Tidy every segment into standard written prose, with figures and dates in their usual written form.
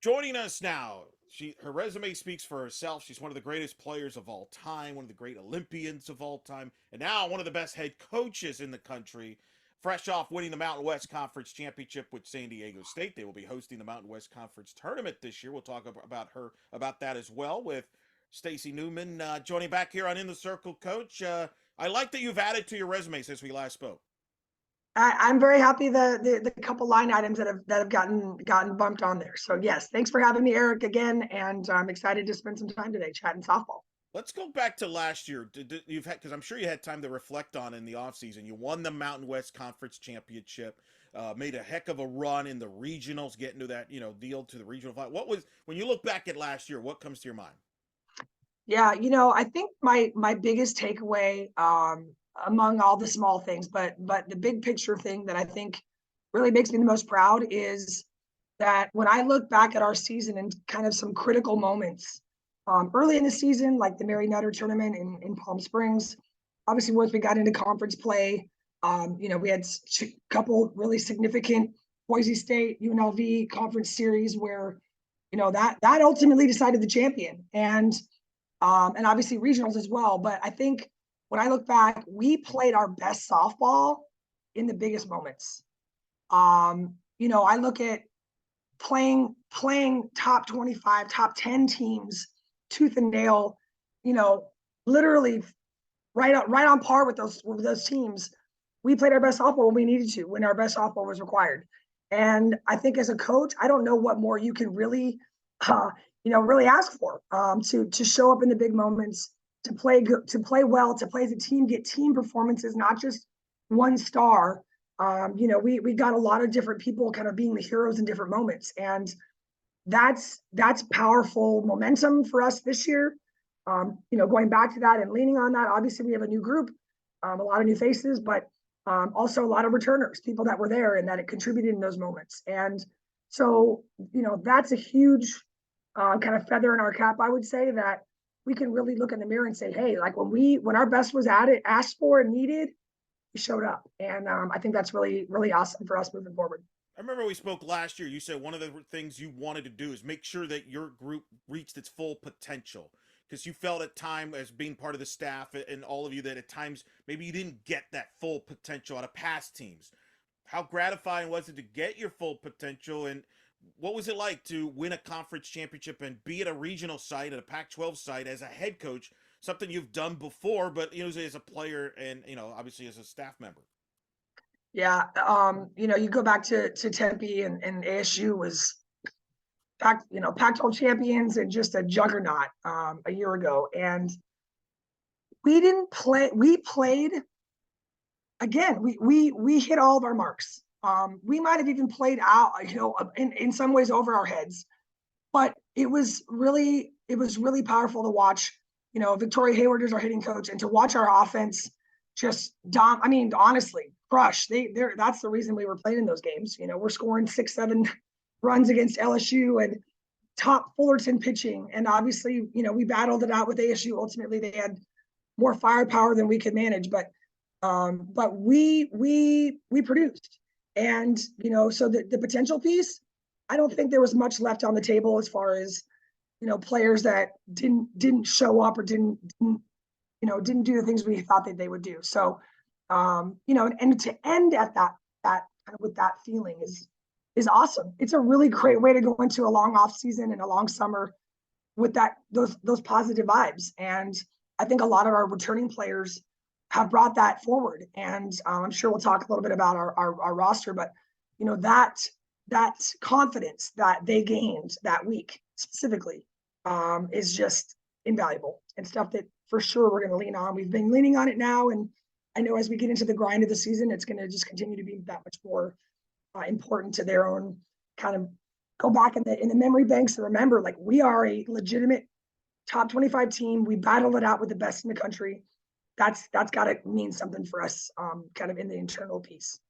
Joining us now, her resume speaks for herself. She's one of the greatest players of all time, one of the great Olympians of all time, and now one of the best head coaches in the country. Fresh off winning the Mountain West Conference Championship with San Diego State, they will be hosting the Mountain West Conference Tournament this year. We'll talk about that as well with Stacey Newman joining back here on In the Circle, Coach. I like that you've added to your resume since we last spoke. I'm very happy the couple line items that have gotten bumped on there. So yes, thanks for having me, Eric, again, and I'm excited to spend some time today chatting softball. Let's go back to last year. You've had, because I'm sure you had time to reflect on in the offseason. You won the Mountain West Conference Championship, made a heck of a run in the regionals, getting to that deal to the regional fight. What was, when you look back at last year, what comes to your mind? Yeah, I think my biggest takeaway, among all the small things, but the big picture thing that I think really makes me the most proud is that when I look back at our season and kind of some critical moments early in the season, like the Mary Nutter tournament in Palm Springs, obviously once we got into conference play, we had a couple really significant Boise State UNLV conference series where that ultimately decided the champion, and obviously regionals as well. But I think when I look back, we played our best softball in the biggest moments. I look at playing top 25, top 10 teams tooth and nail, literally right on par with those teams. We played our best softball when we needed to, when our best softball was required. And I think as a coach, I don't know what more you can really really ask for, to show up in the big moments, to play good, to play well, to play as a team, get team performances, not just one star. We got a lot of different people kind of being the heroes in different moments, and that's powerful momentum for us this year. Going back to that and leaning on that. Obviously, we have a new group, a lot of new faces, but also a lot of returners, people that were there and that it contributed in those moments. And so, that's a huge kind of feather in our cap, I would say, that we can really look in the mirror and say, hey, like when our best was asked for and needed, we showed up. And I think that's really, really awesome for us moving forward. I remember we spoke last year. You said one of the things you wanted to do is make sure that your group reached its full potential, because you felt at time, as being part of the staff and all of you, that at times maybe you didn't get that full potential out of past teams. How gratifying was it to get your full potential, and what was it like to win a conference championship and be at a regional site, at a Pac-12 site as a head coach, something you've done before, but as a player and obviously as a staff member? Yeah, you go back to Tempe, and ASU was Pac-12 champions and just a juggernaut a year ago, and we didn't play. We played again. We hit all of our marks. We might have even played out, in some ways over our heads, but it was really powerful to watch. Victoria Hayward is our hitting coach, and to watch our offense just honestly crush. That's the reason we were playing in those games. We're scoring 6-7 runs against LSU and top Fullerton pitching, and obviously we battled it out with ASU. Ultimately, they had more firepower than we could manage, but we produced. And so the potential piece, I don't think there was much left on the table as far as players that didn't show up or didn't do the things we thought that they would do. So and to end at that kind of with that feeling is awesome. It's a really great way to go into a long off season and a long summer with those positive vibes. And I think a lot of our returning players have brought that forward. And I'm sure we'll talk a little bit about our roster, but that confidence that they gained that week specifically is just invaluable, and stuff that for sure we're going to lean on. We've been leaning on it now, and I know as we get into the grind of the season, it's going to just continue to be that much more important to their own kind of go back in the memory banks and remember, like, we are a legitimate top 25 team. We battled it out with the best in the country. That's got to mean something for us, kind of in the internal piece.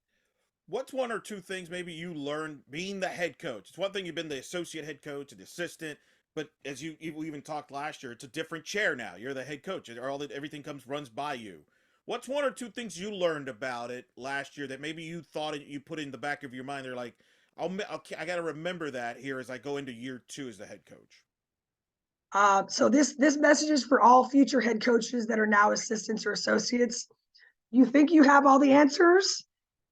What's one or two things maybe you learned being the head coach? It's one thing you've been the associate head coach and the assistant, but as we even talked last year, it's a different chair now. You're the head coach. Everything runs by you. What's one or two things you learned about it last year that maybe you thought you put in the back of your mind? They're like, I got to remember that here as I go into year 2 as the head coach. So this message is for all future head coaches that are now assistants or associates. You think you have all the answers,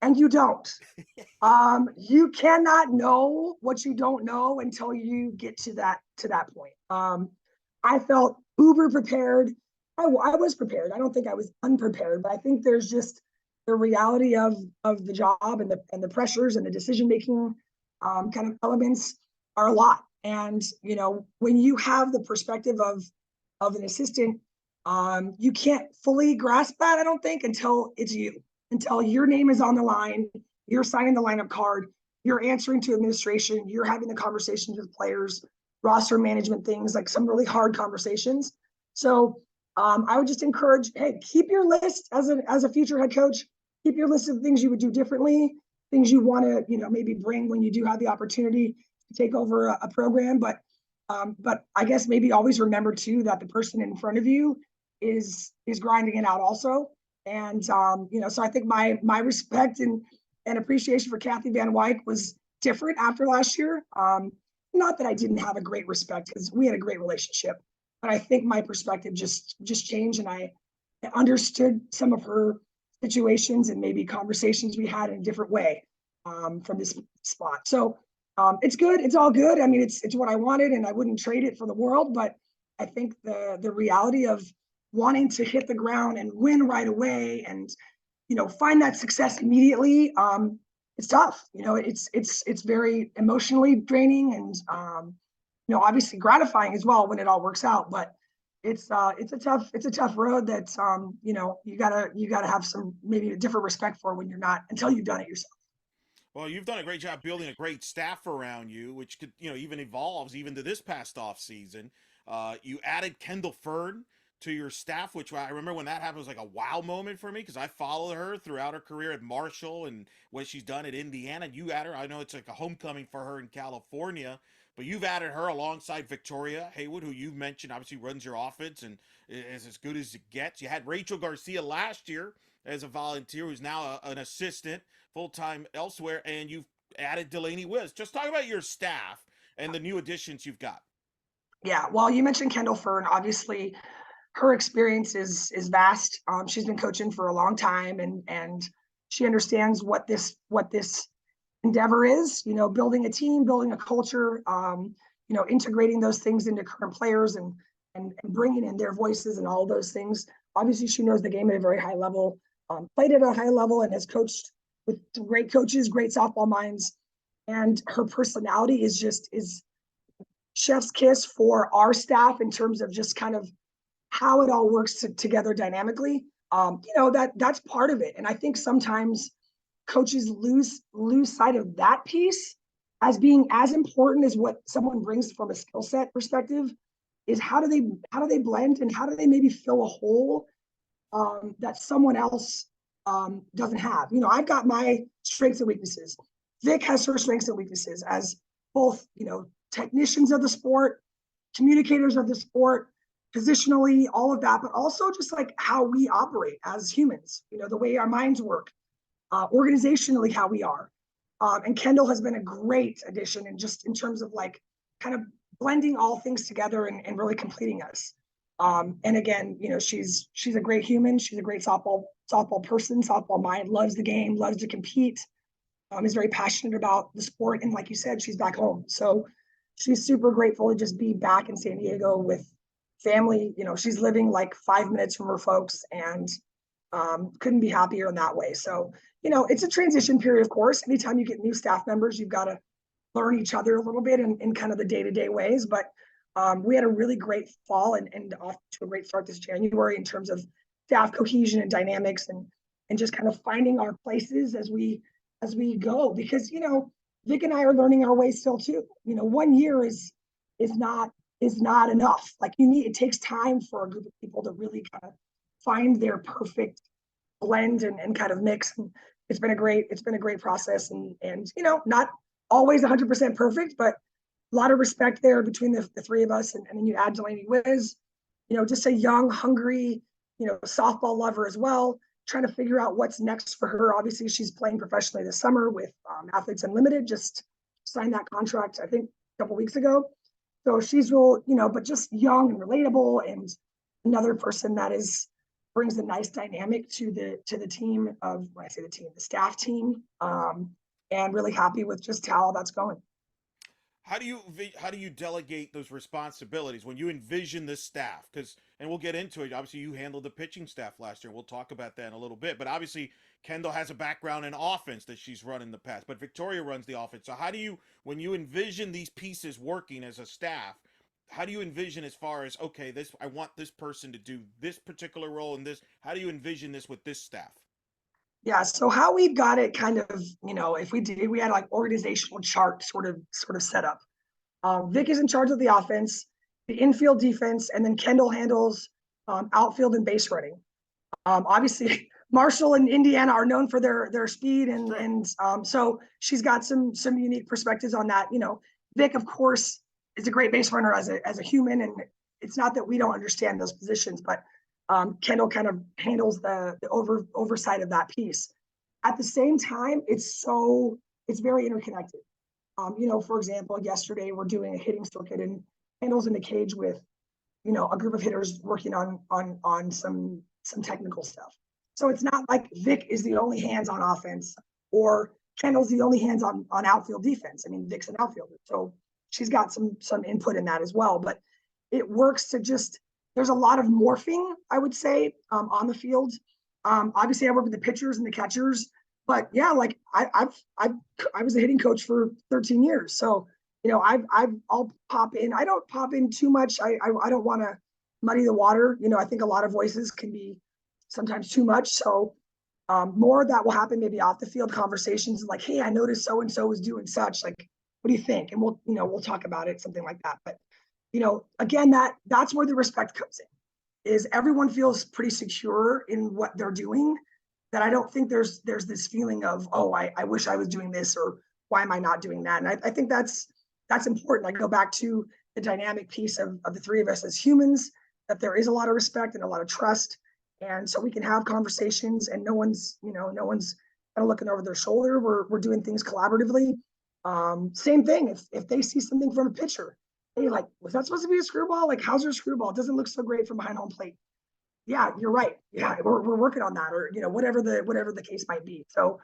and you don't. You cannot know what you don't know until you get to that point. I felt uber prepared. I was prepared. I don't think I was unprepared, but I think there's just the reality of the job and the pressures and the decision making kind of elements are a lot. And when you have the perspective of an assistant, you can't fully grasp that. I don't think until it's you, until your name is on the line, you're signing the lineup card, you're answering to administration, you're having the conversations with players, roster management things, like some really hard conversations. So I would just encourage, hey, keep your list as a future head coach. Keep your list of things you would do differently, things you want to, maybe bring when you do have the opportunity to take over a program. But I guess maybe always remember too that the person in front of you is grinding it out also. And so I think my respect and appreciation for Kathy Van Wyk was different after last year. Not that I didn't have a great respect, because we had a great relationship, but I think my perspective just changed, and I understood some of her situations and maybe conversations we had in a different way from this spot. So it's good. It's all good. I mean, it's what I wanted, and I wouldn't trade it for the world. But I think the reality of wanting to hit the ground and win right away, and find that success immediately, it's tough. It's very emotionally draining, and obviously gratifying as well when it all works out. But it's a tough road that you gotta have some maybe a different respect for when you're not, until you've done it yourself. Well, you've done a great job building a great staff around you, which could, even evolves even to this past off season. You added Kendall Fern to your staff, which I remember when that happened was like a wow moment for me, because I followed her throughout her career at Marshall and what she's done at Indiana. You added her. I know it's like a homecoming for her in California, but you've added her alongside Victoria Hayward, who you've mentioned obviously runs your offense and is as good as it gets. You had Rachel Garcia last year as a volunteer, who's now an assistant full-time elsewhere, and you've added Delaney Wiz. Just talk about your staff and the new additions you've got. Yeah, well, you mentioned Kendall Fern. Obviously, her experience is vast. She's been coaching for a long time, and she understands what this endeavor is. Building a team, building a culture. Integrating those things into current players and bringing in their voices and all those things. Obviously, she knows the game at a very high level. Played at a high level and has coached with great coaches, great softball minds, and her personality is chef's kiss for our staff in terms of just kind of how it all works together dynamically. That's part of it, and I think sometimes coaches lose sight of that piece as being as important as what someone brings from a skill set perspective. Is how do they blend, and how do they maybe fill a hole that someone else doesn't have. I've got my strengths and weaknesses. Vic has her strengths and weaknesses as both, technicians of the sport, communicators of the sport, positionally, all of that, but also just like how we operate as humans, the way our minds work, organizationally, how we are. And Kendall has been a great addition, and just in terms of like kind of blending all things together and really completing us. And again, she's a great human. She's a great softball person, softball mind, loves the game, loves to compete, is very passionate about the sport. And like you said, she's back home. So she's super grateful to just be back in San Diego with family. She's living like 5 minutes from her folks, and couldn't be happier in that way. So, it's a transition period, of course. Anytime you get new staff members, you've got to learn each other a little bit in kind of the day-to-day ways. But we had a really great fall and off to a great start this January in terms of staff cohesion and dynamics, and just kind of finding our places as we go, because Vic and I are learning our way still too. 1 year is not enough. Like it takes time for a group of people to really kind of find their perfect blend and kind of mix. And it's been a great process, and not always 100% perfect, but a lot of respect there between the three of us. And then you add Delaney Wiz, just a young, hungry, softball lover as well, trying to figure out what's next for her. Obviously, she's playing professionally this summer with Athletes Unlimited, just signed that contract, I think, a couple weeks ago. So she's real, but just young and relatable, and another person that brings a nice dynamic to the team of, when I say the team, the staff team, and really happy with just how that's going. How do you delegate those responsibilities when you envision this staff? Because, and we'll get into it. Obviously, you handled the pitching staff last year. We'll talk about that in a little bit. But obviously, Kendall has a background in offense that she's run in the past. But Victoria runs the offense. So how do you, when you envision these pieces working as a staff, how do you envision as far as, okay, this, I want this person to do this particular role in this? How do you envision this with this staff? Yeah, so how we've got it kind of, if we had like organizational chart sort of set up. Vic is in charge of the offense, the infield defense, and then Kendall handles outfield and base running. Obviously, Marshall and Indiana are known for their speed, and so she's got some unique perspectives on that. Vic, of course, is a great base runner as a human, and it's not that we don't understand those positions, but Kendall kind of handles the oversight of that piece. At the same time, it's very interconnected. For example, yesterday we're doing a hitting circuit, and Kendall's in the cage with, a group of hitters working on some technical stuff. So it's not like Vic is the only hands on offense or Kendall's the only hands on outfield defense. I mean, Vic's an outfielder, so she's got some input in that as well. But it works to there's a lot of morphing, I would say, on the field. Obviously, I work with the pitchers and the catchers, but yeah, like I was a hitting coach for 13 years, so I'll pop in. I don't pop in too much. I don't want to muddy the water. I think a lot of voices can be sometimes too much. So more of that will happen maybe off the field conversations, like, hey, I noticed so and so was doing such. Like, what do you think? And we'll talk about it, something like that. But again, that's where the respect comes in. Is everyone feels pretty secure in what they're doing, that I don't think there's this feeling of, oh, I wish I was doing this, or why am I not doing that? And I think that's important. I go back to the dynamic piece of the three of us as humans, that there is a lot of respect and a lot of trust. And so we can have conversations, and no one's kind of looking over their shoulder. We're doing things collaboratively. Same thing. If they see something from a pitcher, hey, like, was that supposed to be a screwball? Like, how's your screwball? It doesn't look so great from behind home plate. Yeah, you're right. Yeah, we're working on that, or whatever the case might be. So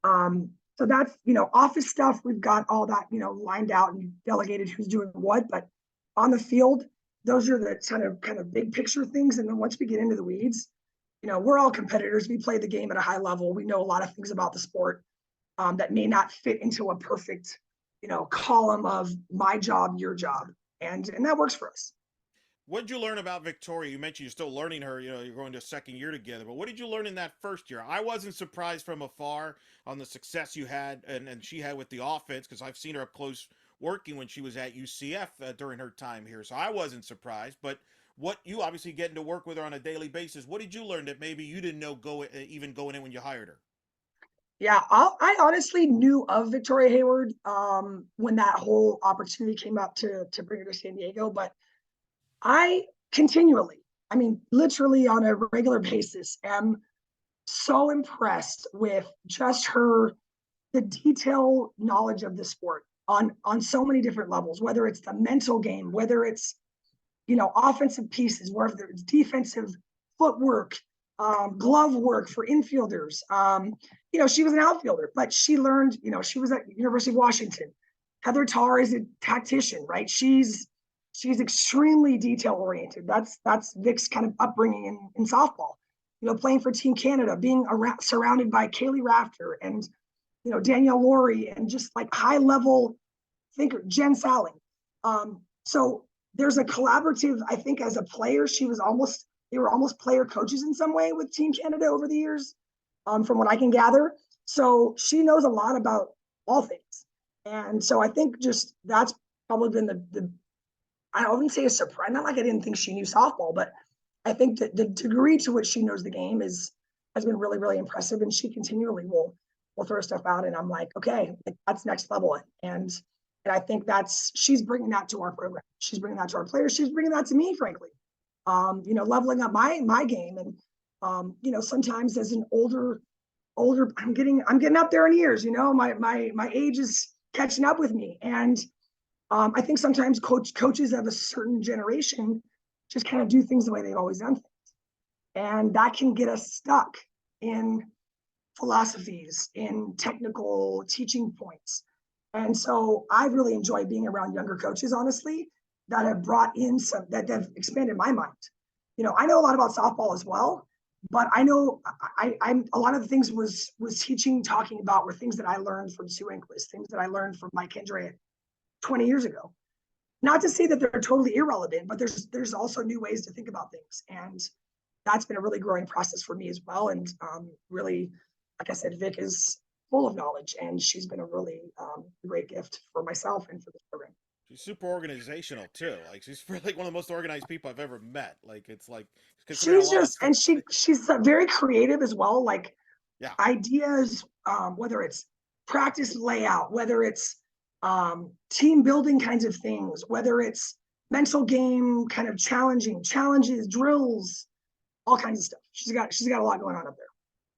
so that's office stuff. We've got all that lined out and delegated who's doing what. But on the field, those are the kind of big picture things. And then once we get into the weeds, we're all competitors. We play the game at a high level. We know a lot of things about the sport that may not fit into a perfect column of my job, your job, and that works for us. What did you learn about Victoria? You mentioned you're still learning her. You're going to a second year together. But what did you learn in that first year? I wasn't surprised from afar on the success you had and she had with the offense, because I've seen her up close working when she was at UCF during her time here. So I wasn't surprised. But what you obviously getting to work with her on a daily basis, what did you learn that maybe you didn't know even going in when you hired her? Yeah, I honestly knew of Victoria Hayward when that whole opportunity came up to bring her to San Diego, but I continually, I mean, literally on a regular basis, am so impressed with just the detailed knowledge of the sport on so many different levels, whether it's the mental game, whether it's, offensive pieces, whether it's defensive footwork, glove work for infielders. She was an outfielder, but she learned, she was at University of Washington. Heather Tarr is a tactician, right? She's extremely detail oriented. That's Vic's kind of upbringing in softball. Playing for Team Canada, being surrounded by Kaylee Rafter and Danielle Laurie, and just like high level thinker, Jen Sally. So there's a collaborative. I think as a player, they were almost player coaches in some way with Team Canada over the years, from what I can gather. So she knows a lot about all things, and so I think just that's probably been the I wouldn't say a surprise. Not like I didn't think she knew softball, but I think that the degree to which she knows the game has been really, really impressive. And she continually will throw stuff out, and I'm like, okay, like, that's next level. And I think she's bringing that to our program. She's bringing that to our players. She's bringing that to me, frankly. Leveling up my game. And sometimes as an older, I'm getting up there in years. My age is catching up with me. And I think sometimes coaches of a certain generation just kind of do things the way they've always done things. And that can get us stuck in philosophies, in technical teaching points. And so I've really enjoyed being around younger coaches, honestly, that have brought in some, that have expanded my mind. I know a lot about softball as well, but I know I'm a lot of the things was teaching, talking about were things that I learned from Sue Enquist, things that I learned from Mike Kendra 20 years ago. Not to say that they're totally irrelevant, but there's also new ways to think about things. And that's been a really growing process for me as well. And really, like I said, Vic is full of knowledge, and she's been a really great gift for myself and for the program. She's super organizational too. Like she's really one of the most organized people I've ever met. Like it's like she's just, and she's very creative as well. Like yeah, ideas, whether it's practice layout, whether it's team building kinds of things, whether it's mental game kind of challenges, drills, all kinds of stuff. She's got a lot going on up there.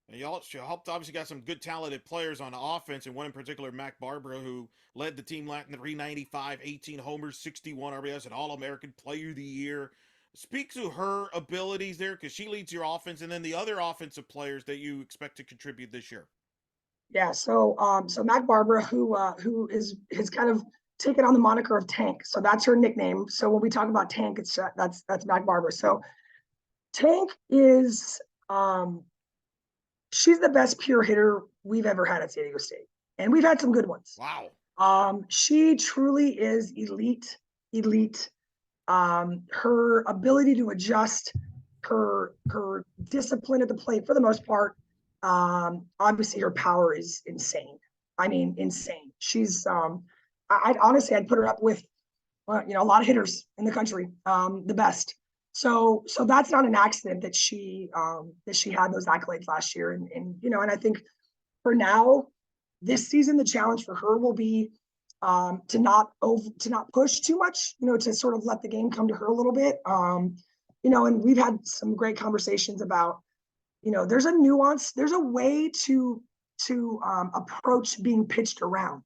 And she helped obviously got some good talented players on offense, and one in particular, Mac Barbara, who led the team Latin 395, 18 homers, 61 RBIs, an All-American Player of the Year. Speak to her abilities there, because she leads your offense, and then the other offensive players that you expect to contribute this year. Yeah, so Mac Barbara, who has kind of taken on the moniker of Tank, so that's her nickname. So when we talk about Tank, it's that's Mac Barbara. So Tank is she's the best pure hitter we've ever had at San Diego State, and we've had some good ones. Wow. She truly is elite. Her ability to adjust, her discipline at the plate for the most part. Obviously her power is insane. I mean, insane. She's I'd honestly put her up with a lot of hitters in the country, the best. So that's not an accident that she had those accolades last year. And I think for now, this season, the challenge for her will be to not push too much, to sort of let the game come to her a little bit. And we've had some great conversations about, there's a nuance, there's a way to approach being pitched around.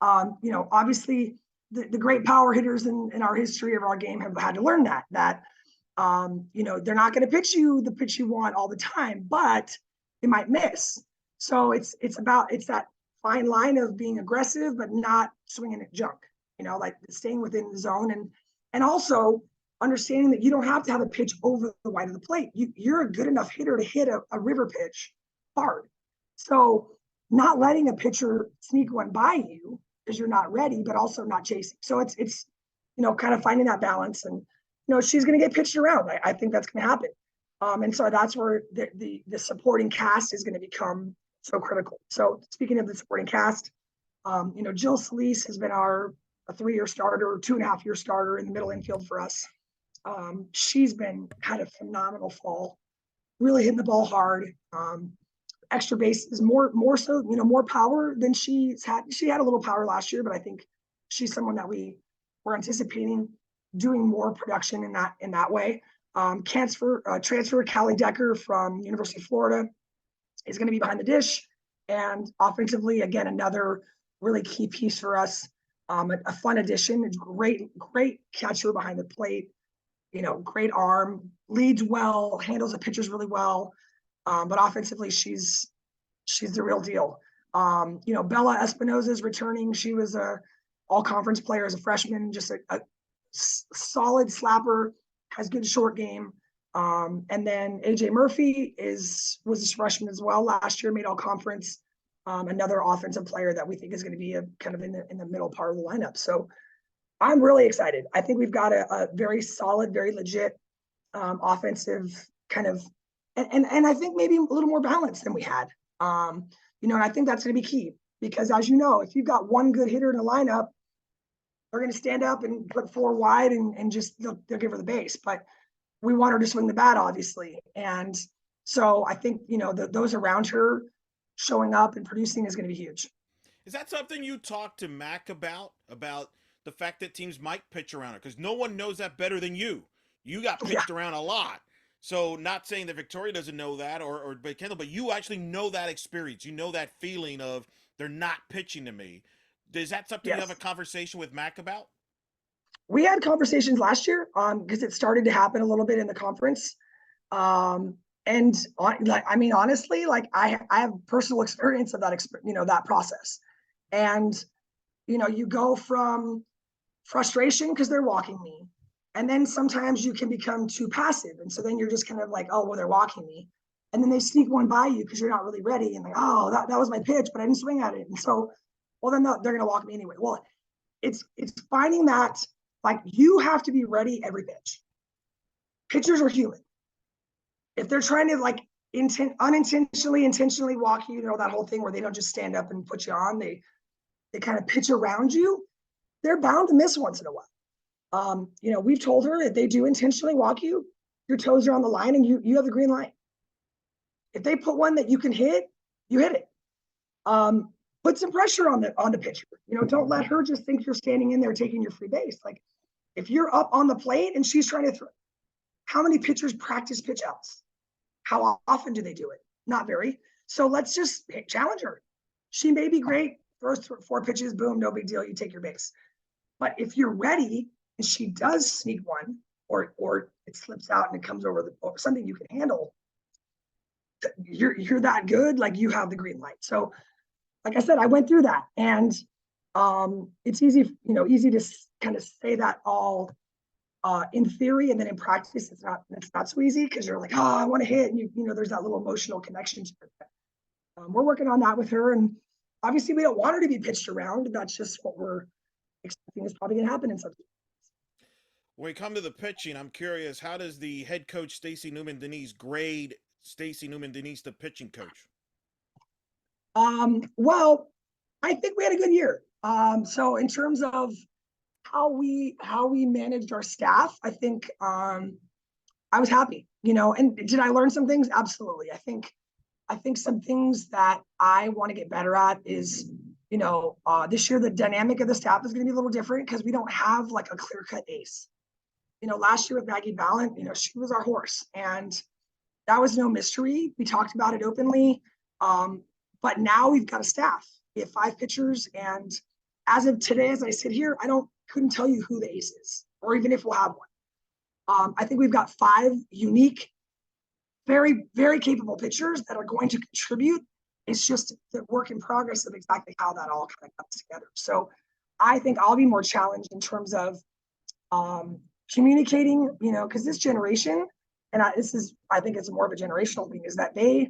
Obviously the great power hitters in our history of our game have had to learn that they're not going to pitch you the pitch you want all the time, but they might miss. So it's that fine line of being aggressive, but not swinging at junk, like staying within the zone and also understanding that you don't have to have a pitch over the wide of the plate. You're a good enough hitter to hit a river pitch hard. So not letting a pitcher sneak one by you because you're not ready, but also not chasing. So it's kind of finding that balance. And she's going to get pitched around. I think that's going to happen. And so that's where the supporting cast is going to become so critical. So speaking of the supporting cast, Jill Solis has been a 3-year starter, 2.5-year starter in the middle infield for us. She's had a phenomenal fall, really hitting the ball hard. Extra bases, more so, more power than she's had. She had a little power last year, but I think she's someone that we were anticipating doing more production in that way. Transfer Callie Decker from University of Florida is going to be behind the dish, and offensively, again, another really key piece for us. A fun addition, great catcher behind the plate. Great arm, leads well, handles the pitchers really well. But offensively, she's the real deal. Bella Espinoza is returning. She was a all-conference player as a freshman, just a solid slapper, has good short game. And then AJ Murphy was a freshman as well last year, made all-conference. Another offensive player that we think is going to be kind of in the middle part of the lineup. So I'm really excited. I think we've got a very solid, very legit offensive kind of, and I think maybe a little more balanced than we had. And I think that's going to be key because, as you know, if you've got one good hitter in a lineup, they're going to stand up and put 4 wide and just they'll give her the base. But we want her to swing the bat, obviously. And so I think, those around her showing up and producing is going to be huge. Is that something you talk to Mac about the fact that teams might pitch around her? Because no one knows that better than you. You got pitched around a lot. So not saying that Victoria doesn't know that or Kendall, but you actually know that experience. You know that feeling of they're not pitching to me. Is that something you have a Yes. conversation with Mac about? We had conversations last year because it started to happen a little bit in the conference. Um, and like, I mean, honestly, like I have personal experience of that, that process. And, you go from frustration because they're walking me. And then sometimes you can become too passive. And so then you're just kind of like, oh, well, they're walking me. And then they sneak one by you because you're not really ready. And like, oh, that was my pitch, but I didn't swing at it. And so, well, then they're going to walk me anyway. Well, it's finding that, like, you have to be ready every pitch. Pitchers are human. If they're trying to like unintentionally, intentionally walk you, that whole thing where they don't just stand up and put you on, they kind of pitch around you, they're bound to miss once in a while. We've told her if they do intentionally walk you, your toes are on the line and you have the green light. If they put one that you can hit, you hit it. Put some pressure on the pitcher. Don't let her just think you're standing in there taking your free base. Like, if you're up on the plate and she's trying to throw, how many pitchers practice pitch outs? How often do they do it? Not very. So let's just challenge her. She may be great, throws 4 pitches, boom, no big deal. You take your base. But if you're ready and she does sneak one, or it slips out and it comes over something you can handle, you're that good. Like, you have the green light. So, like I said, I went through that, and it's easy to kind of say that all in theory, and then in practice, it's not so easy because you're like, oh, I want to hit, and there's that little emotional connection to it. We're working on that with her, and obviously, we don't want her to be pitched around. That's just what we're expecting is probably going to happen in some. When we come to the pitching, I'm curious, how does the head coach Stacey Nuveman-Deniz grade Stacey Nuveman-Deniz, the pitching coach? Well, I think we had a good year. So in terms of how we managed our staff, I think I was happy. And did I learn some things? Absolutely. I think some things that I want to get better at is, this year the dynamic of the staff is going to be a little different because we don't have like a clear-cut ace. Last year with Maggie Ballant, she was our horse, and that was no mystery. We talked about it openly. But now we've got a staff. We have 5 pitchers, and as of today, as I sit here, couldn't tell you who the ace is, or even if we'll have one. I think we've got 5 unique, very, very capable pitchers that are going to contribute. It's just the work in progress of exactly how that all kind of comes together. So I think I'll be more challenged in terms of communicating, because this generation, and I think it's more of a generational thing, is that they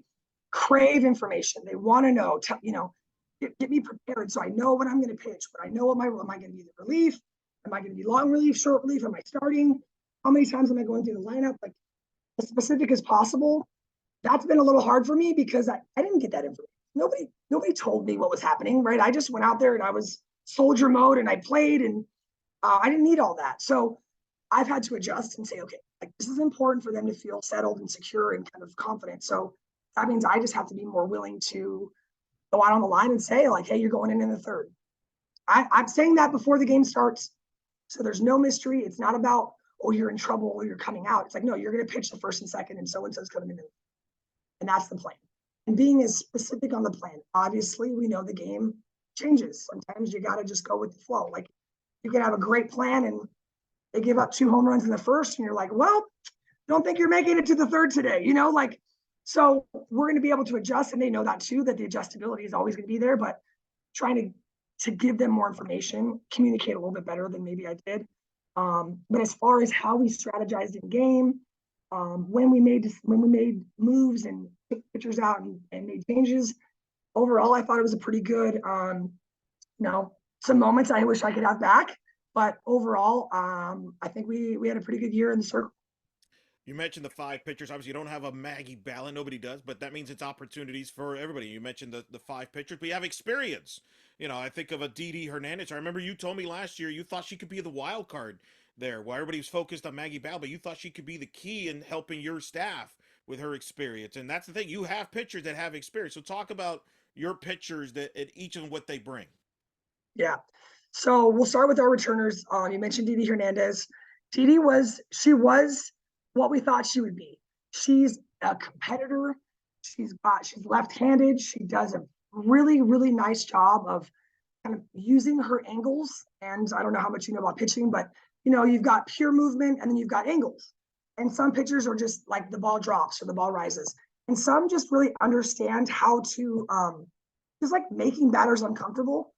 crave information. They want to know, get me prepared so I know what I'm going to pitch, but I know am I going to be the relief? Am I going to be long relief, short relief? Am I starting? How many times am I going through the lineup? Like, as specific as possible. That's been a little hard for me because I didn't get that information. Nobody told me what was happening, right? I just went out there and I was soldier mode and I played, and I didn't need all that. So I've had to adjust and say, okay, like, this is important for them to feel settled and secure and kind of confident. So that means I just have to be more willing to go out on the line and say, like, hey, you're going in the third. I'm saying that before the game starts. So there's no mystery. It's not about, oh, you're in trouble or you're coming out. It's like, no, you're going to pitch the first and second, and so-and-so's coming in. And that's the plan. And being as specific on the plan. Obviously, we know the game changes. Sometimes you got to just go with the flow. Like, you can have a great plan and they give up 2 home runs in the first, and you're like, well, don't think you're making it to the third today. So we're going to be able to adjust, and they know that too, that the adjustability is always going to be there, but trying to give them more information, communicate a little bit better than maybe I did. But as far as how we strategized in game, when we made moves and took pitchers out and made changes, overall, I thought it was a pretty good, some moments I wish I could have back, but overall, I think we had a pretty good year in the circle. You mentioned the 5 pitchers. Obviously, you don't have a Maggie Ballant. Nobody does, but that means it's opportunities for everybody. You mentioned the 5 pitchers, but you have experience. I think of a Didi Hernandez. I remember you told me last year you thought she could be the wild card there, while everybody was focused on Maggie Ballant, but you thought she could be the key in helping your staff with her experience. And that's the thing. You have pitchers that have experience. So talk about your pitchers that at each of them what they bring. Yeah. So we'll start with our returners. You mentioned Didi Hernandez. Didi was what we thought she would be. She's a competitor. She's left-handed. She does a really, really nice job of kind of using her angles. And I don't know how much you know about pitching, but you've got pure movement and then you've got angles. And some pitchers are just like the ball drops or the ball rises. And some just really understand how to just like making batters uncomfortable.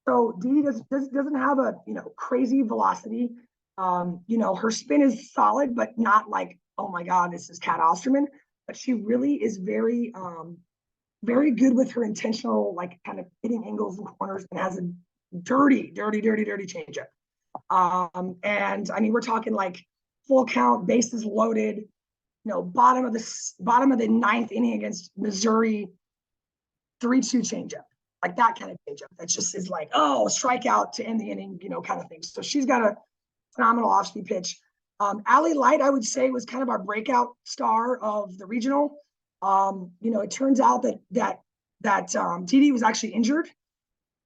So Dee doesn't have a crazy velocity. Her spin is solid, but not like, oh my God, this is Kat Osterman. But she really is very good with her intentional, like kind of hitting angles and corners, and has a dirty changeup. And I mean, we're talking like full count, bases loaded, bottom of the ninth inning against Missouri, 3-2 changeup, like that kind of changeup. That just is like, oh, strikeout to end the inning, kind of thing. So she's got a phenomenal off-speed pitch. Allie Light, I would say, was kind of our breakout star of the regional. It turns out that Dee was actually injured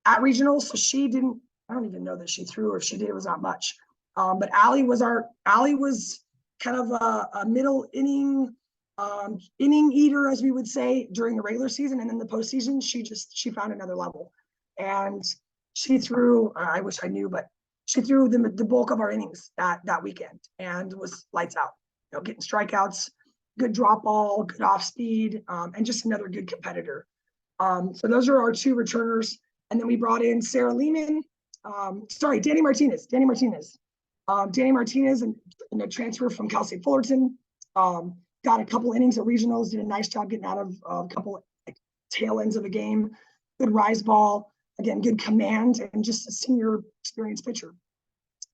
at regional, so she didn't. I don't even know that she threw, or if she did, it was not much. But Allie was kind of a middle inning eater, as we would say, during the regular season, and in the postseason, she found another level, and she threw. I wish I knew, but she threw the bulk of our innings that weekend, and was lights out. Getting strikeouts, good drop ball, good off speed, and just another good competitor. So those are our two returners, and then we brought in Sarah Lehman. Danny Martinez. Danny Martinez, and a transfer from Cal State Fullerton. Got a couple innings at regionals, did a nice job getting out of a couple tail ends of a game. Good rise ball, again, good command, and just a senior experienced pitcher.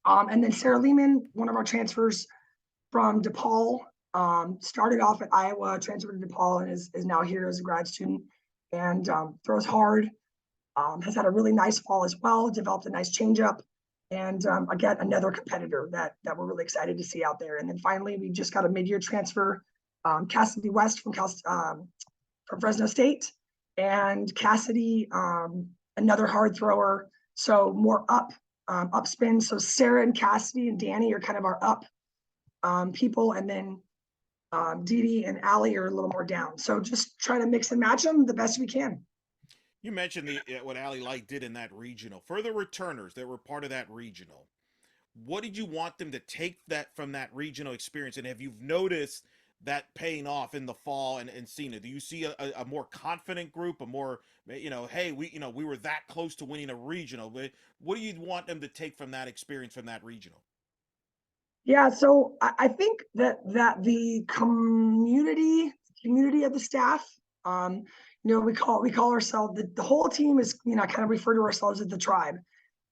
And then Sarah Lehman, one of our transfers from DePaul, started off at Iowa, transferred to DePaul, and is now here as a grad student, and throws hard. Has had a really nice fall as well, developed a nice changeup, and again, another competitor that we're really excited to see out there. And then finally, we just got a mid-year transfer, Cassidy West from Fresno State, and Cassidy, another hard thrower, so more up spin. So Sarah and Cassidy and Danny are kind of our up people, and then Dee and Allie are a little more down. So just trying to mix and match them the best we can. You mentioned what Allie Light did in that regional. For the returners that were part of that regional, what did you want them to take that from that regional experience? And have you noticed that paying off in the fall and seeing it? Do you see a more confident group, a more, hey, we were that close to winning a regional? What do you want them to take from that experience from that regional? Yeah, so I think that the community of the staff, we call ourselves the whole team is, kind of refer to ourselves as the tribe,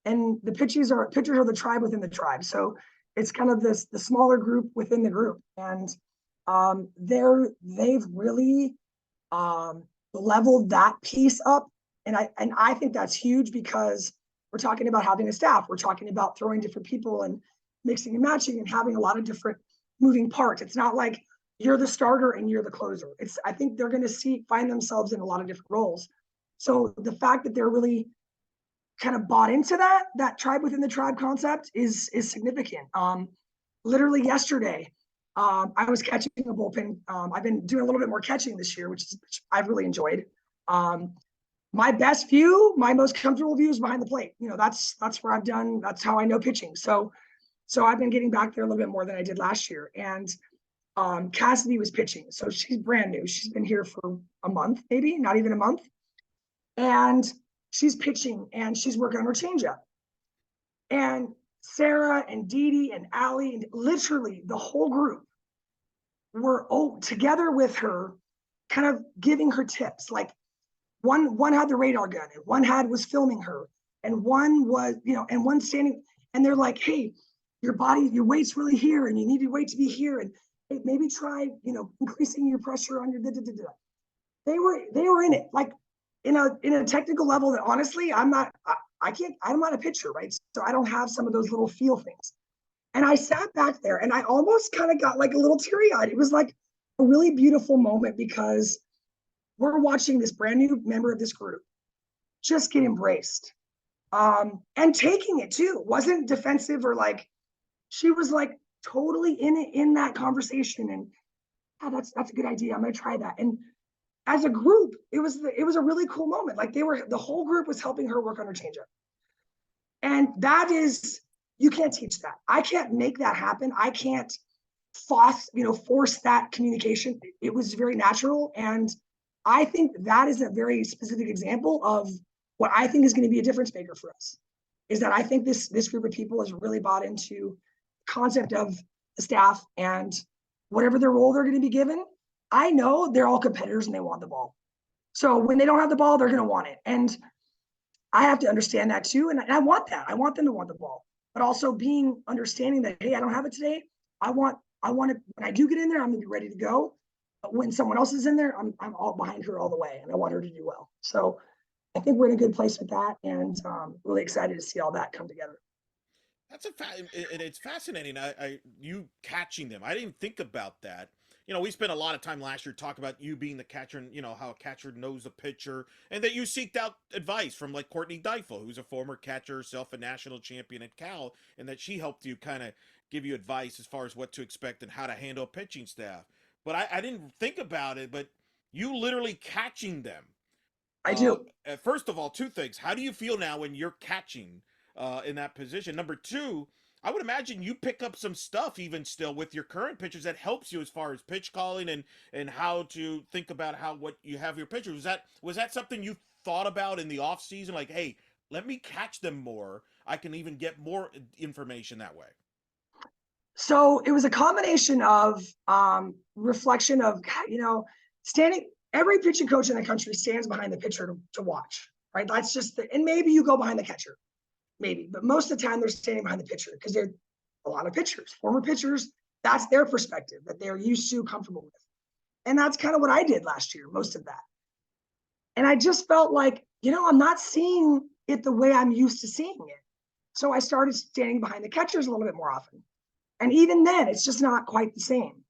and the pitchers are the tribe within the tribe. So it's kind of the smaller group within the group, and they've really leveled that piece up, and I think that's huge, because we're talking about having a staff, we're talking about throwing different people and mixing and matching and having a lot of different moving parts. It's not like you're the starter and you're the closer. I think they're going to find themselves in a lot of different roles. So the fact that they're really kind of bought into that tribe within the tribe concept is significant. Literally yesterday, I was catching a bullpen. I've been doing a little bit more catching this year, which I've really enjoyed. My best view, my most comfortable view is behind the plate. That's where I've done. That's how I know pitching. So I've been getting back there a little bit more than I did last year. And Cassidy was pitching. So she's brand new. She's been here for a month, maybe, not even a month. And she's pitching and she's working on her changeup. And Sarah and Dee and Allie and literally the whole group were together with her, kind of giving her tips. Like one had the radar gun, and one was filming her, and one was, and one standing, and they're like, hey, your weight's really here, and you need your weight to be here, and hey, maybe try, increasing your pressure on your da-da-da-da. They were in it, like in a technical level that honestly, I'm not a pitcher, right? So I don't have some of those little feel things. And I sat back there and I almost kind of got like a little teary-eyed. It was like a really beautiful moment, because we're watching this brand new member of this group just get embraced, and taking it too. Wasn't defensive or like, she was like totally in it, in that conversation, and that's a good idea. I'm gonna try that. And as a group, it was a really cool moment. Like the whole group was helping her work on her changeup. And that is, you can't teach that. I can't make that happen. I can't force that communication. It was very natural. And I think that is a very specific example of what I think is going to be a difference maker for us, is that I think this group of people has really bought into the concept of the staff and whatever their role they're going to be given. I know they're all competitors and they want the ball. So when they don't have the ball, they're going to want it. And I have to understand that too. And I want that. I want them to want the ball, but also being understanding that, hey, I don't have it today. I want it when I do get in there, I'm going to be ready to go. But when someone else is in there, I'm all behind her all the way, and I want her to do well. So I think we're in a good place with that, and really excited to see all that come together. That's and it's fascinating. You catching them. I didn't think about that. We spent a lot of time last year talking about you being the catcher and how a catcher knows the pitcher, and that you seeked out advice from like Courtney Deifel, who's a former catcher herself, a national champion at Cal, and that she helped you kind of give you advice as far as what to expect and how to handle a pitching staff. But I didn't think about it, but you literally catching them. I do. First of all, two things. How do you feel now when you're catching in that position? Number two, I would imagine you pick up some stuff even still with your current pitchers that helps you as far as pitch calling and how to think about what you have your pitchers. Was that something you thought about in the off season? Like, hey, let me catch them more. I can even get more information that way. So it was a combination of reflection of, standing. Every pitching coach in the country stands behind the pitcher to watch, right? That's just and maybe you go behind the catcher, maybe, but most of the time they're standing behind the pitcher because they're a lot of pitchers, former pitchers. That's their perspective that they're used to, comfortable with. And that's kind of what I did last year, most of that. And I just felt like, I'm not seeing it the way I'm used to seeing it. So I started standing behind the catchers a little bit more often. And even then, it's just not quite the same.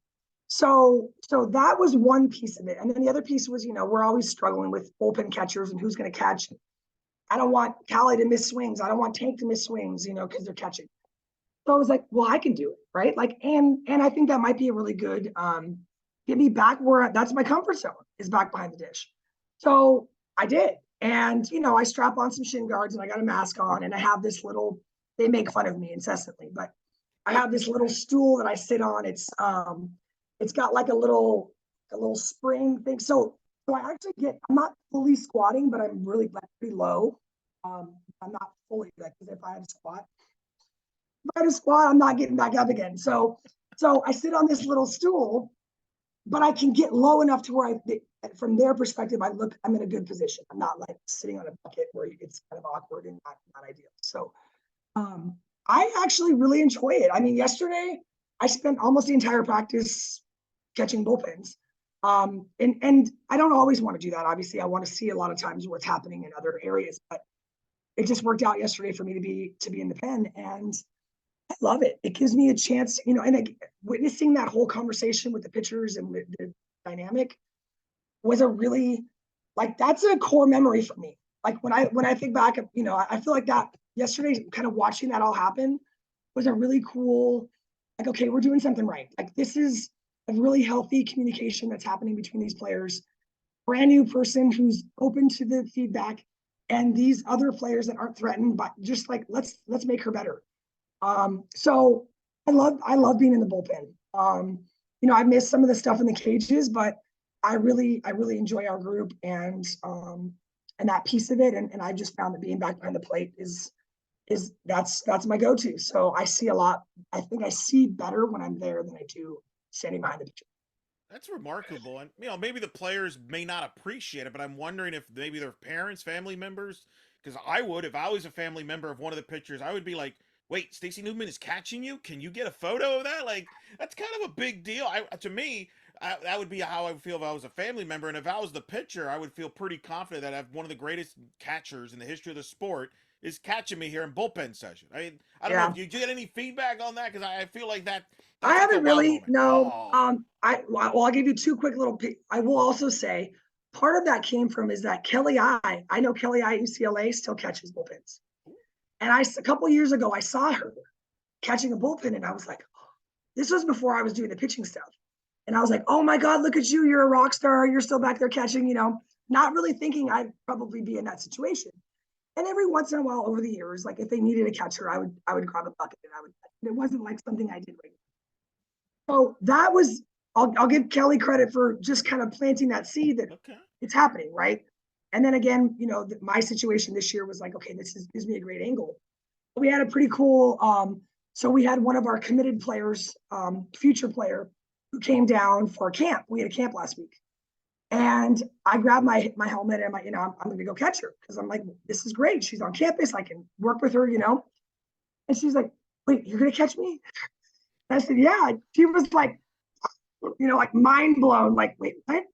So that was one piece of it. And then the other piece was, we're always struggling with bullpen catchers and who's going to catch. I don't want Callie to miss swings. I don't want Tank to miss swings, because they're catching. So I was like, well, I can do it, right? Like, and I think that might be a really good, get me back where that's my comfort zone, is back behind the dish. So I did. And, I strap on some shin guards and I got a mask on and I have this little, they make fun of me incessantly, but I have this little stool that I sit on. It's got like a little spring thing. So I actually I'm not fully squatting, but I'm really like pretty low. I'm not fully like, because if I had to squat, I'm not getting back up again. So I sit on this little stool, but I can get low enough to where from their perspective, I'm in a good position. I'm not like sitting on a bucket where it's kind of awkward and not ideal. So I actually really enjoy it. I mean, yesterday I spent almost the entire practice catching bullpens. And I don't always want to do that. Obviously, I want to see a lot of times what's happening in other areas, but it just worked out yesterday for me to be in the pen, and I love it. It gives me a chance, and witnessing that whole conversation with the pitchers and the dynamic was a really, like, that's a core memory for me. Like when I think back, I feel like that yesterday, kind of watching that all happen was a really cool, like, okay, we're doing something right. Like, this is a really healthy communication that's happening between these players. Brand new person who's open to the feedback, and these other players that aren't threatened, but just like, let's make her better. So I love being in the bullpen. I miss some of the stuff in the cages, but I really enjoy our group and that piece of it. And I just found that being back behind the plate is that's my go-to. So I see a lot. I think I see better when I'm there than I do standing behind the pitcher. That's remarkable. And, maybe the players may not appreciate it, but I'm wondering if maybe their parents, family members, because if I was a family member of one of the pitchers, I would be like, wait, Stacey Newman is catching you? Can you get a photo of that? Like, that's kind of a big deal. To me, that would be how I would feel if I was a family member. And if I was the pitcher, I would feel pretty confident that I have one of the greatest catchers in the history of the sport is catching me here in bullpen session. I mean, I don't know. Did you get any feedback on that? Because I feel like that's I haven't really, no. Oh. I'll give you two quick little, I will also say part of that came from is that I know Kelly at UCLA still catches bullpens. And a couple of years ago, I saw her catching a bullpen and I was like, oh, this was before I was doing the pitching stuff. And I was like, oh my God, look at you. You're a rock star. You're still back there catching, not really thinking I'd probably be in that situation. And every once in a while over the years, like if they needed a catcher, I would grab a bucket and I would. It wasn't like something I did regularly. So that was, I'll give Kelly credit for just kind of planting that seed that Okay. it's happening, right? And then again, my situation this year was like, okay, gives me a great angle. We had a pretty cool, so we had one of our committed players, future player, who came down for a camp. We had a camp last week. And I grabbed my helmet and I'm going to go catch her because I'm like, this is great. She's on campus. I can work with her, And she's like, wait, you're going to catch me? And I said, yeah. She was like, like mind blown, like, wait, what?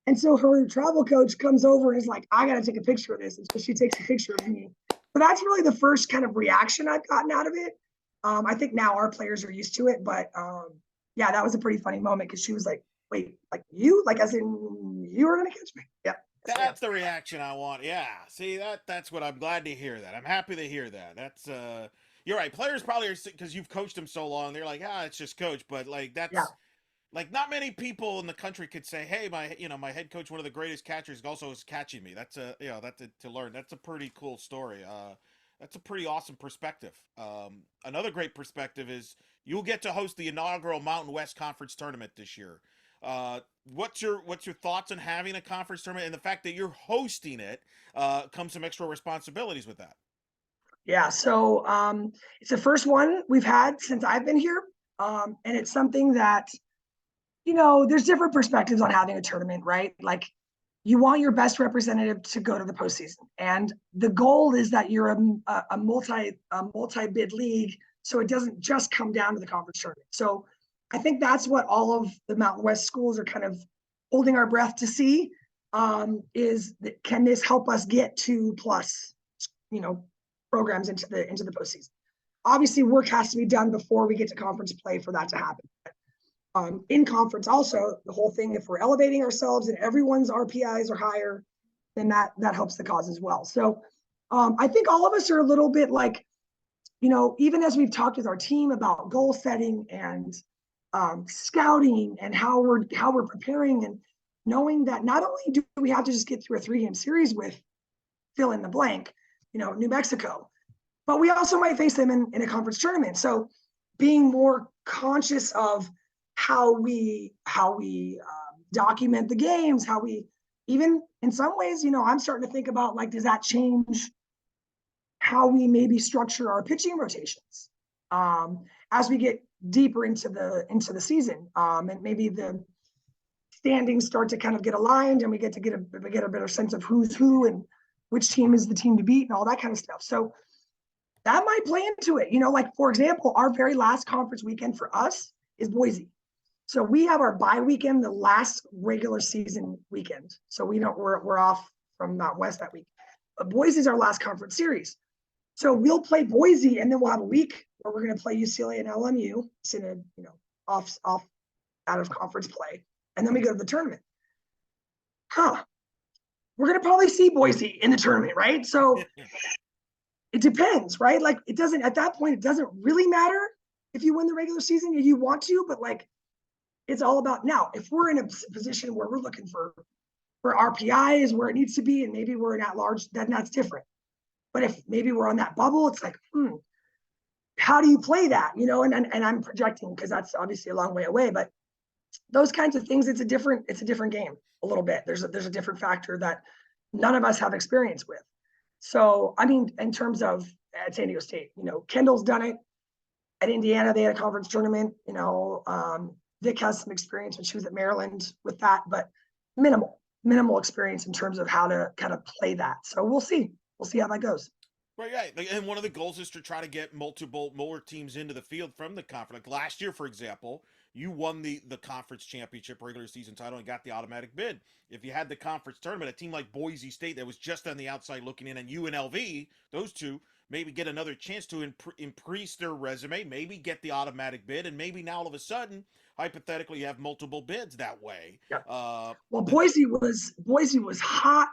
And so her travel coach comes over and is like, I got to take a picture of this. And so she takes a picture of me. So that's really the first kind of reaction I've gotten out of it. I think now our players are used to it, but yeah, that was a pretty funny moment because she was like, wait, like you? Like as in you were going to catch me? Yeah. That's the reaction I want. Yeah. See, that's what I'm glad to hear that. I'm happy to hear that. That's you're right. Players probably are, because you've coached them so long. They're like, it's just coach, but like that's Yeah. like not many people in the country could say, hey, my head coach, one of the greatest catchers, also is catching me. That's that's to learn. That's a pretty cool story. That's a pretty awesome perspective. Another great perspective is you'll get to host the inaugural Mountain West Conference tournament this year. What's your thoughts on having a conference tournament, and the fact that you're hosting it? Comes some extra responsibilities with that. Yeah. So it's the first one we've had since I've been here. And it's something that, there's different perspectives on having a tournament, right? Like you want your best representative to go to the postseason. And the goal is that you're a multi-bid league. So it doesn't just come down to the conference tournament. So I think that's what all of the Mountain West schools are kind of holding our breath to see, is that, can this help us get 2+ programs into the postseason? Obviously, work has to be done before we get to conference play for that to happen. In conference, also the whole thing, if we're elevating ourselves and everyone's RPIs are higher, then that helps the cause as well. So I think all of us are a little bit like, even as we've talked with our team about goal setting and scouting and how we're preparing, and knowing that not only do we have to just get through a 3-game series with fill in the blank, New Mexico, but we also might face them in a conference tournament. So being more conscious of how we document the games, how we, even in some ways, I'm starting to think about, like, does that change how we maybe structure our pitching rotations as we get deeper into the season, and maybe the standings start to kind of get aligned and we get a better sense of who's who and which team is the team to beat and all that kind of stuff. So that might play into it. Like, for example, our very last conference weekend for us is Boise. So we have our bye weekend, the last regular season weekend. So we're off from Mountain West that week. But Boise's our last conference series. So we'll play Boise, and then we'll have a week where we're going to play UCLA and LMU. It's in a off out of conference play, and then we go to the tournament. We're going to probably see Boise in the tournament, right? So it depends, right? Like, it doesn't, at that point, it doesn't really matter if you win the regular season or you want to, but like, it's all about now. If we're in a position where we're looking for RPI is where it needs to be, and maybe we're an at-large, then that's different. But if maybe we're on that bubble, it's like, how do you play that? And I'm projecting because that's obviously a long way away, but those kinds of things, it's a different game a little bit. There's a different factor that none of us have experience with. So, I mean, in terms of at San Diego State, Kendall's done it. At Indiana, they had a conference tournament. Vic has some experience when she was at Maryland with that, but minimal experience in terms of how to kind of play that. So we'll see how that goes. Right. And one of the goals is to try to get more teams into the field from the conference. Like last year, for example, you won the conference championship regular season title and got the automatic bid. If you had the conference tournament, a team like Boise State that was just on the outside looking in, and UNLV, those two, maybe get another chance to increase their resume, maybe get the automatic bid, and maybe now all of a sudden, hypothetically, you have multiple bids that way. Yeah. Well, Boise was hot.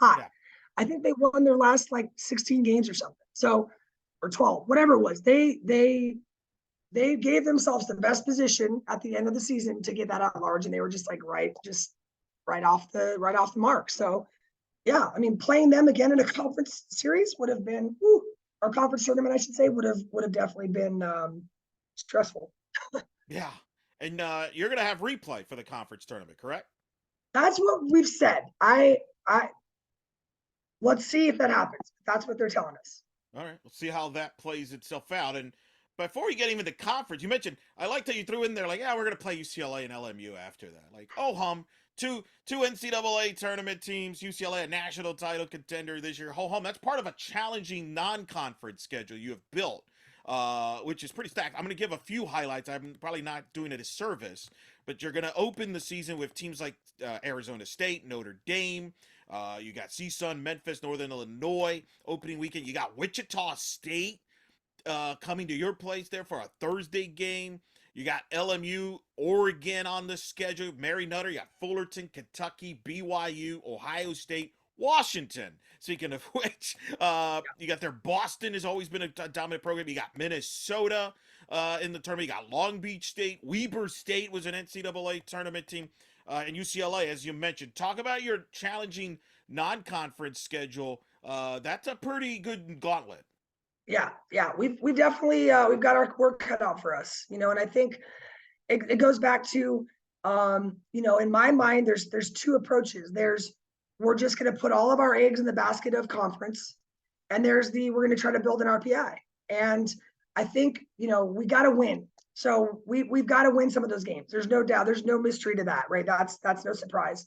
Yeah. I think they won their last like 16 games or something. So, or 12, whatever it was. They gave themselves the best position at the end of the season to get that at large, and they were just like right off the mark. So Yeah, I mean, playing them again in a conference series would have been, or conference tournament, I should say, would have definitely been stressful. Yeah. And you're going to have replay for the conference tournament, correct? That's what we've said. I let's see if that happens. That's what they're telling us. All right. We'll see how that plays itself out. And before we get even to conference, you mentioned, I liked how you threw in there, like, yeah, we're going to play UCLA and LMU after that. Like, oh, two NCAA tournament teams, UCLA a national title contender this year. Ho hum. That's part of a challenging non-conference schedule you have built, which is pretty stacked. I'm going to give a few highlights. I'm probably not doing it a service, but you're going to open the season with teams like Arizona State, Notre Dame. You got CSUN, Memphis, Northern Illinois opening weekend. You got Wichita State coming to your place there for a Thursday game. You got LMU, Oregon on the schedule. Mary Nutter, you got Fullerton, Kentucky, BYU, Ohio State, Washington. Speaking of which, you got their Boston has always been a dominant program. You got Minnesota in the tournament. You got Long Beach State. Weber State was an NCAA tournament team. And UCLA, as you mentioned. Talk about your challenging non-conference schedule. That's a pretty good gauntlet. Yeah, we've definitely we've got our work cut out for us, and I think it goes back to in my mind, there's two approaches. We're just going to put all of our eggs in the basket of conference, and we're going to try to build an RPI. And I think we got to win. So we've got to win some of those games. There's no doubt. There's no mystery to that, right? That's no surprise.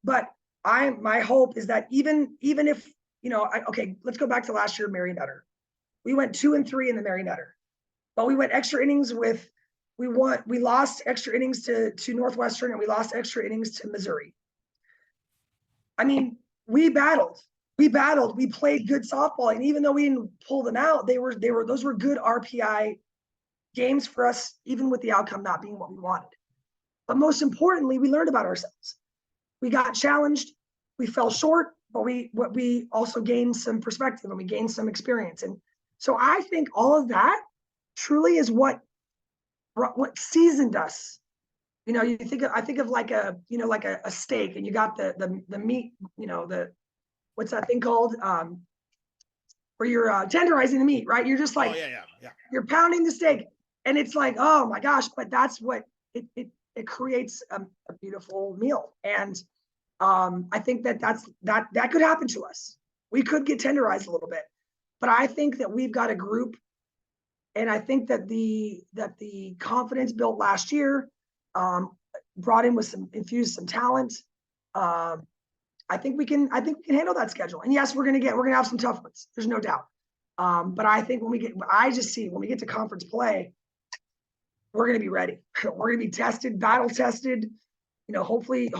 But my hope is that even if okay, let's go back to last year, Mary Nutter. We went 2-3 in the Mary Nutter, but we went extra innings we lost extra innings to Northwestern, and we lost extra innings to Missouri. I mean, we battled, we played good softball. And even though we didn't pull them out, those were good RPI games for us, even with the outcome not being what we wanted. But most importantly, we learned about ourselves. We got challenged, we fell short, but we also gained some perspective and we gained some experience. And so I think all of that truly is what seasoned us. I think of like a steak, and you got the meat, what's that thing called? Where you're tenderizing the meat, right? You're just like, yeah. You're pounding the steak, and it's like, oh my gosh, but that's what it creates a beautiful meal. And I think that could happen to us. We could get tenderized a little bit. But I think that we've got a group, and I think that the confidence built last year brought in infused some talent. I think we can handle that schedule. And yes, we're gonna have some tough ones. There's no doubt. But I think when we get to conference play, we're gonna be ready. We're gonna be tested, battle tested. Hopefully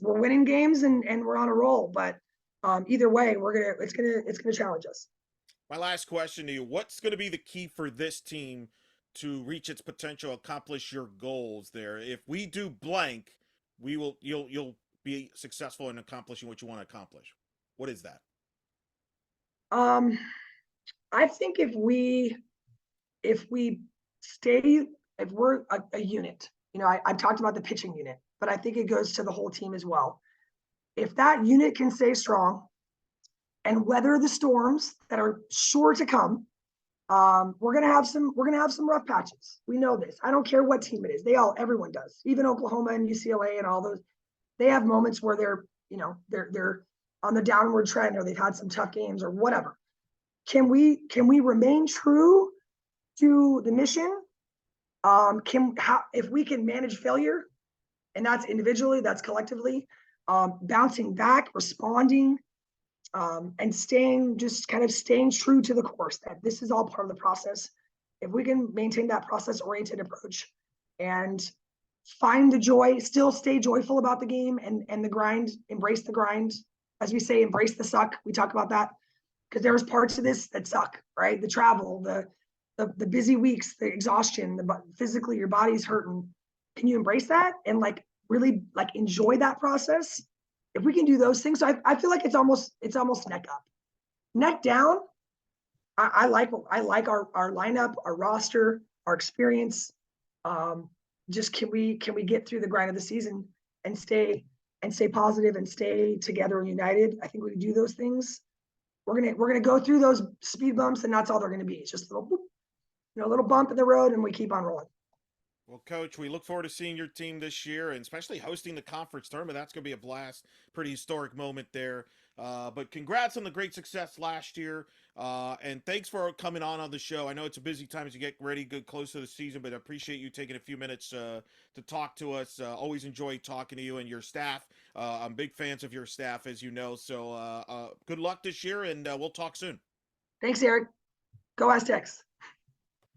we're winning games and we're on a roll. But either way, it's gonna challenge us. My last question to you, what's going to be the key for this team to reach its potential, accomplish your goals there? If we do blank, you'll be successful in accomplishing what you want to accomplish. What is that? I think if we're a unit, I've talked about the pitching unit, but I think it goes to the whole team as well. If that unit can stay strong and weather the storms that are sure to come, we're gonna have some rough patches. We know this. I don't care what team it is. Everyone does. Even Oklahoma and UCLA and all those, they have moments where they're on the downward trend, or they've had some tough games or whatever. Can we remain true to the mission? If we can manage failure, and that's individually, that's collectively, bouncing back, responding, and staying true to the course, that this is all part of the process. If we can maintain that process-oriented approach and find the joy, still stay joyful about the game and the grind, embrace the grind. As we say, embrace the suck. We talk about that because there's parts of this that suck, right? The travel, the busy weeks, the exhaustion, physically your body's hurting. Can you embrace that and really enjoy that process? If we can do those things, so I feel like it's almost neck up. Neck down, I like our lineup, our roster, our experience. Just can we get through the grind of the season and stay and stay positive and stay together and united. I think we can do those things. We're gonna go through those speed bumps, and that's all they're gonna be. It's just a little, a little bump in the road, and we keep on rolling. Well, Coach, we look forward to seeing your team this year, and especially hosting the conference tournament. That's going to be a blast. Pretty historic moment there. But congrats on the great success last year, and thanks for coming on the show. I know it's a busy time as you get ready, get close to the season, but I appreciate you taking a few minutes to talk to us. Always enjoy talking to you and your staff. I'm big fans of your staff, as you know. So good luck this year, and we'll talk soon. Thanks, Eric. Go Aztecs.